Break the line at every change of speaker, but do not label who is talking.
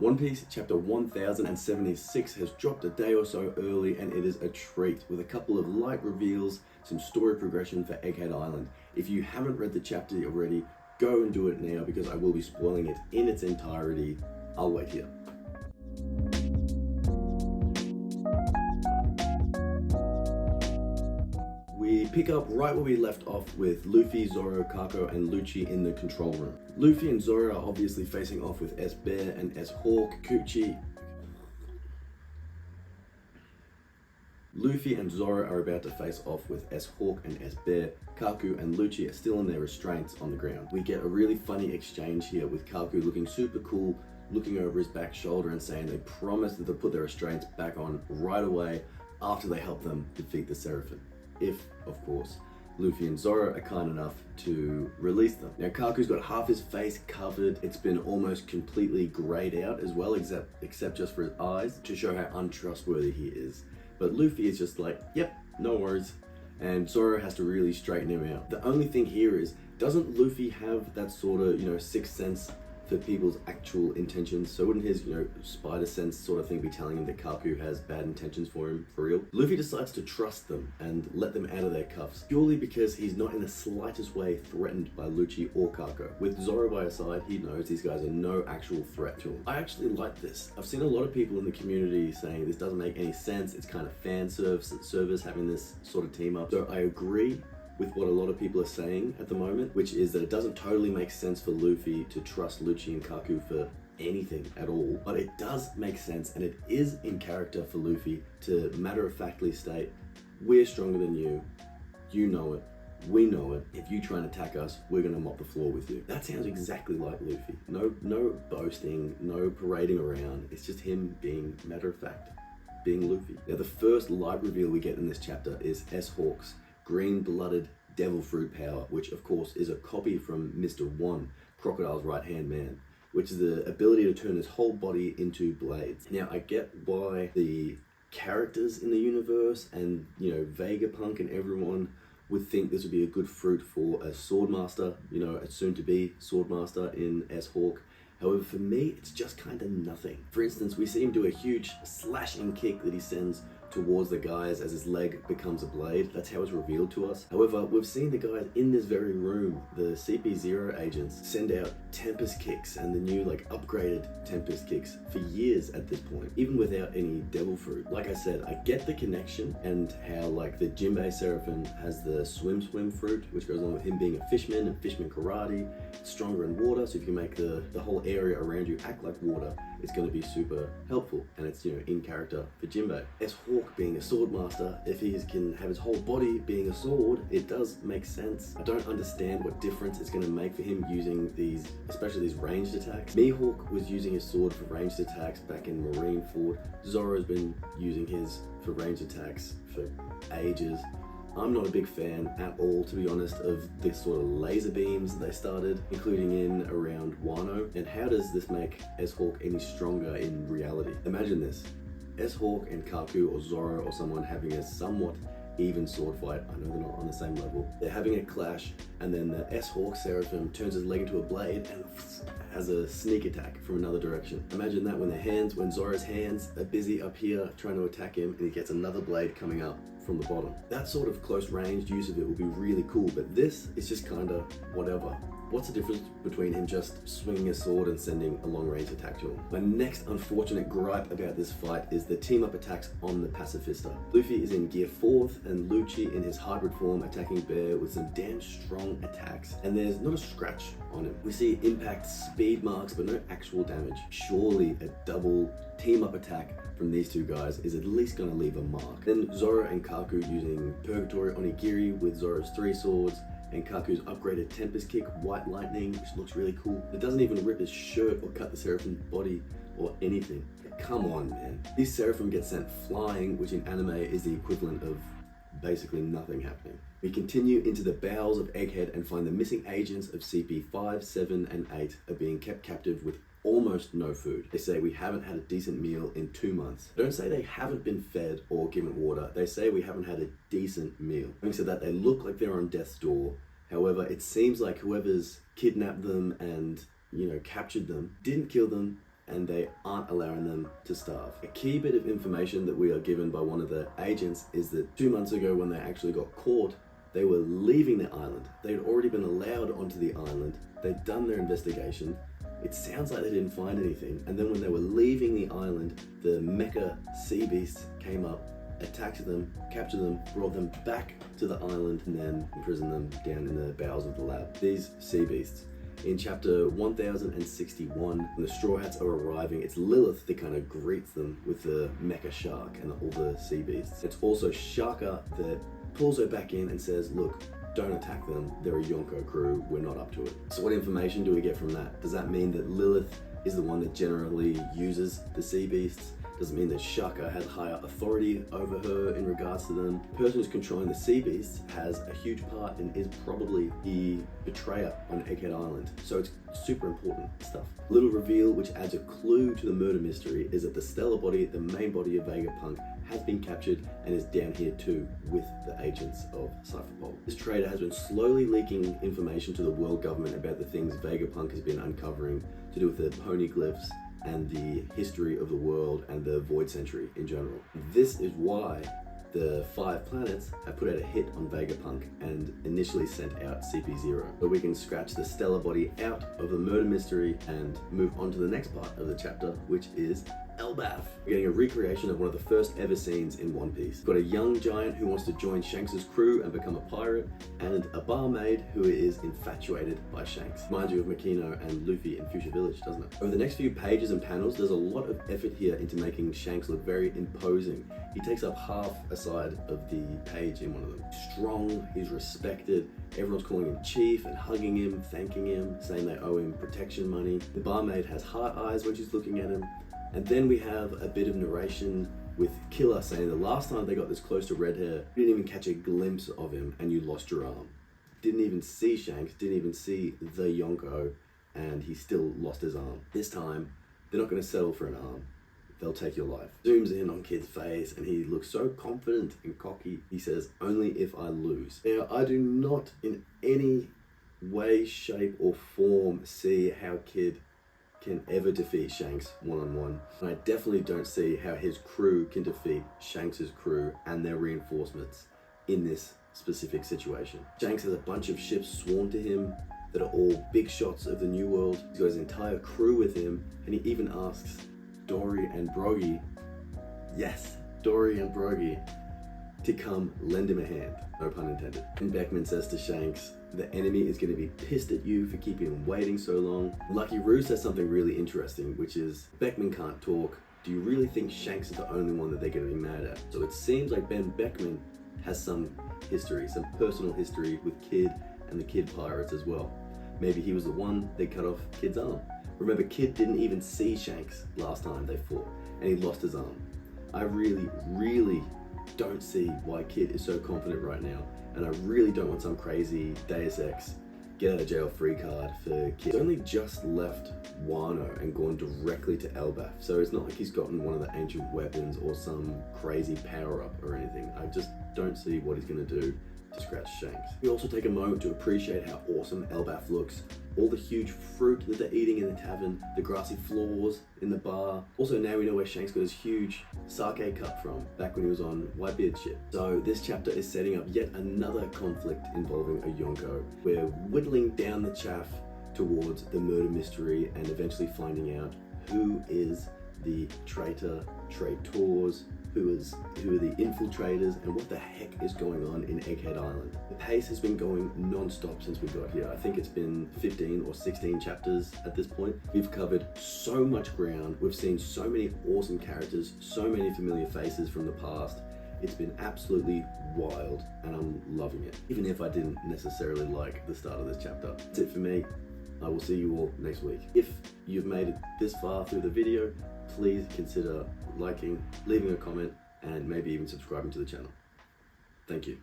One Piece chapter 1076 has dropped a day or so early, and it is a treat with a couple of light reveals, some story progression for Egghead Island. If you haven't read the chapter already, go and do it now because I will be spoiling it in its entirety. I'll wait here. We pick up right where we left off with Luffy, Zoro, Kako, and Lucci in the control room. Luffy and Zoro are obviously facing off with S-Bear and S-Hawk. Luffy and Zoro are about to face off with S-Hawk and S-Bear. Kaku and Lucci are still in their restraints on the ground. We get a really funny exchange here with Kaku looking super cool, looking over his back shoulder and saying they promise that they'll put their restraints back on right away after they help them defeat the Seraphim. If, of course, Luffy and Zoro are kind enough to release them. Now, Kaku's got half his face covered. It's been almost completely grayed out as well, except just for his eyes, to show how untrustworthy he is. But Luffy is just like, yep, no worries. And Zoro has to really straighten him out. The only thing here is, doesn't Luffy have that sort of, sixth sense for people's actual intentions? So wouldn't his, spider sense sort of thing be telling him that Kaku has bad intentions for him, for real? Luffy decides to trust them and let them out of their cuffs, purely because he's not in the slightest way threatened by Lucci or Kako. With Zoro by his side, he knows these guys are no actual threat to him. I actually like this. I've seen a lot of people in the community saying this doesn't make any sense, it's kind of fan service having this sort of team up. So I agree with what a lot of people are saying at the moment, which is that it doesn't totally make sense for Luffy to trust Lucci and Kaku for anything at all, but it does make sense and it is in character for Luffy to matter-of-factly state, we're stronger than you know it, we know it, if you try and attack us, we're gonna mop the floor with you. That sounds exactly like Luffy. No boasting, no parading around, it's just him being matter-of-fact, being Luffy. Now the first light reveal we get in this chapter is S-Hawk's green-blooded devil fruit power, which of course is a copy from Mr. One, Crocodile's right-hand man, which is the ability to turn his whole body into blades. Now I get why the characters in the universe and Vegapunk and everyone would think this would be a good fruit for a swordmaster, a soon-to-be swordmaster in S-Hawk. However, for me, it's just kind of nothing. For instance, we see him do a huge slashing kick that he sends towards the guys as his leg becomes a blade. That's how it's revealed to us. However, we've seen the guys in this very room, the CP0 agents, send out Tempest kicks and the new upgraded Tempest kicks for years at this point, even without any devil fruit. Like I said, I get the connection and how the Jinbei Seraphim has the swim fruit, which goes along with him being a fishman and fishman karate, stronger in water, so if you can make the whole area around you act like water, it's going to be super helpful, and it's in character for Jinbei. S-Hawk being a swordmaster, if he can have his whole body being a sword, it does make sense. I don't understand what difference it's going to make for him using these, especially these ranged attacks. Mihawk was using his sword for ranged attacks back in Marineford. Zoro's been using his for ranged attacks for ages. I'm not a big fan at all, to be honest, of this sort of laser beams they started, including in around Wano. And how does this make S-Hawk any stronger in reality? Imagine this, S-Hawk and Kaku or Zoro or someone having a somewhat even sword fight. I know they're not on the same level. They're having a clash, and then the S-Hawk Seraphim turns his leg into a blade and has a sneak attack from another direction. Imagine that when Zoro's hands are busy up here trying to attack him, and he gets another blade coming up from the bottom. That sort of close range use of it will be really cool, but this is just kind of whatever. What's the difference between him just swinging a sword and sending a long-range attack to him? My next unfortunate gripe about this fight is the team-up attacks on the Pacifista. Luffy is in Gear 4th and Lucci in his hybrid form attacking Bear with some damn strong attacks, and there's not a scratch on him. We see impact speed marks but no actual damage. Surely a double team-up attack from these two guys is at least going to leave a mark. Then Zoro and Kaku using Purgatory Onigiri with Zoro's 3 swords, and Kaku's upgraded Tempest Kick, White Lightning, which looks really cool. It doesn't even rip his shirt or cut the Seraphim's body or anything. Come on, man. These Seraphim get sent flying, which in anime is the equivalent of basically nothing happening. We continue into the bowels of Egghead and find the missing agents of CP5, 7, and 8 are being kept captive with almost no food. They say we haven't had a decent meal in 2 months. They don't say they haven't been fed or given water. They say we haven't had a decent meal. Having said that, they look like they're on death's door. However, it seems like whoever's kidnapped them and, captured them didn't kill them, and they aren't allowing them to starve. A key bit of information that we are given by one of the agents is that 2 months ago, when they actually got caught, they were leaving the island. They had already been allowed onto the island. They'd done their investigation. It sounds like they didn't find anything. And then when they were leaving the island, the mecha sea beasts came up, attacked them, captured them, brought them back to the island, and then imprisoned them down in the bowels of the lab. These sea beasts. In chapter 1061, when the Straw Hats are arriving, it's Lilith that kind of greets them with the mecha shark and all the sea beasts. It's also Shaka that pulls her back in and says, look, don't attack them, they're a Yonko crew, we're not up to it. So what information do we get from that? Does that mean that Lilith is the one that generally uses the sea beasts? Does it mean that Shaka had higher authority over her in regards to them? The person who's controlling the sea beasts has a huge part and is probably the betrayer on Egghead Island. So it's super important stuff. Little reveal which adds a clue to the murder mystery is that the stellar body, the main body of Vegapunk, has been captured and is down here too with the agents of Cypherpole. This trader has been slowly leaking information to the world government about the things Vegapunk has been uncovering to do with the poneglyphs and the history of the world and the Void Century in general. This is why the 5 planets have put out a hit on Vegapunk and initially sent out CP0. So we can scratch the stellar body out of the murder mystery and move on to the next part of the chapter, which is Elbaf. We're getting a recreation of one of the first ever scenes in One Piece. We've got a young giant who wants to join Shanks' crew and become a pirate, and a barmaid who is infatuated by Shanks. Reminds you of Makino and Luffy in Fuchsia Village, doesn't it? Over the next few pages and panels, there's a lot of effort here into making Shanks look very imposing. He takes up half a side of the page in one of them. Strong, he's respected, everyone's calling him chief and hugging him, thanking him, saying they owe him protection money. The barmaid has heart eyes when she's looking at him. And then we have a bit of narration with Killer saying the last time they got this close to Red Hair, you didn't even catch a glimpse of him and you lost your arm. Didn't even see Shanks, didn't even see the Yonko, and he still lost his arm. This time, they're not going to settle for an arm. They'll take your life. Zooms in on Kid's face and he looks so confident and cocky. He says, only if I lose. Now, I do not in any way, shape or form see how Kid can ever defeat Shanks one-on-one. And I definitely don't see how his crew can defeat Shanks' crew and their reinforcements in this specific situation. Shanks has a bunch of ships sworn to him that are all big shots of the New World. He's got his entire crew with him, and he even asks Dory and Broggy, yes, Dory and Broggy, to come lend him a hand, no pun intended. And Beckman says to Shanks, the enemy is going to be pissed at you for keeping him waiting so long. Lucky Roo says something really interesting, which is, Beckman can't talk. Do you really think Shanks is the only one that they're going to be mad at? So it seems like Ben Beckman has some history, some personal history with Kid and the Kid Pirates as well. Maybe he was the one that cut off Kid's arm. Remember, Kid didn't even see Shanks last time they fought, and he lost his arm. I really don't see why Kid is so confident right now, and I really don't want some crazy Deus Ex get out of jail free card for Kid. He's only just left Wano and gone directly to Elbaf, so it's not like he's gotten one of the ancient weapons or some crazy power-up or anything. I just don't see what he's going to do to scratch Shanks. We also take a moment to appreciate how awesome Elbaf looks. All the huge fruit that they're eating in the tavern, the grassy floors in the bar. Also, now we know where Shanks got his huge sake cup from, back when he was on Whitebeard's ship. So this chapter is setting up yet another conflict involving a Yonko. We're whittling down the chaff towards the murder mystery and eventually finding out who is the traitor, traitors, who are the infiltrators, and what the heck is going on in Egghead Island. The pace has been going non-stop since we got here. I think it's been 15 or 16 chapters at this point. We've covered so much ground. We've seen so many awesome characters, so many familiar faces from the past. It's been absolutely wild, and I'm loving it, even if I didn't necessarily like the start of this chapter. That's it for me. I will see you all next week. If you've made it this far through the video, please consider liking, leaving a comment, and maybe even subscribing to the channel. Thank you.